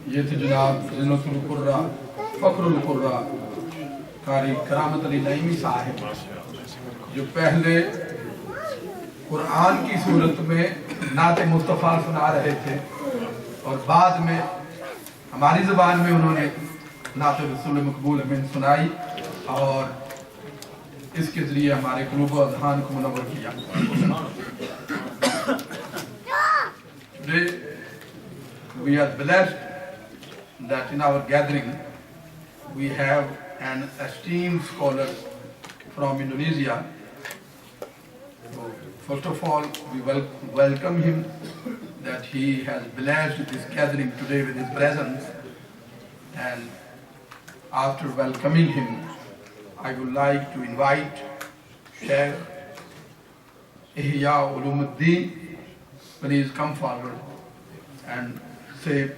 ये थे जनाब ज़िन्नतुल कुर्रा फ़ख्रुल कुर्रा कारी करामत अली नईमी साहिब, जो पहले कुरान की सूरत में नात मुस्तफ़ा सुना रहे थे और बाद में हमारी ज़बान में उन्होंने नात रसूल मकबूल अमीन सुनाई और इसके ज़रिए हमारे क़ुलूब व अज़हान को मुनव्वर किया। Today we are blessed that in our gathering we have an esteemed scholar from Indonesia. So first of all, we welcome him that he has blessed this gathering today with his presence. And after welcoming him, I would like to invite Sheikh Ihya Ulumuddin. Please come forward and say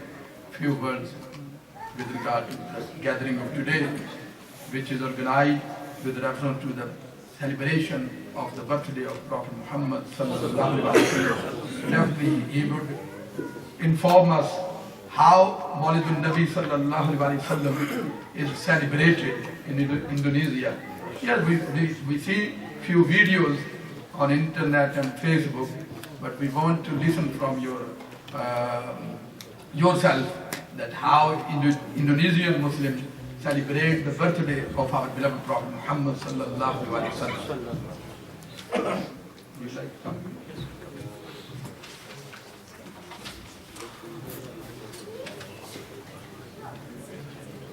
few words with regard to the gathering of today, which is organized with reference to the celebration of the birthday of Prophet Muhammad sallallahu alaihi wasallam. Definitely, he would inform us how Maulidun Nabi sallallahu alaihi wasallam is celebrated in Indonesia. Yes, we see few videos on internet and Facebook, but we want to listen from yourself that how Indonesian Muslims celebrate the birthday of our beloved Prophet Muhammad sallallahu alaihi wasallam. You like something?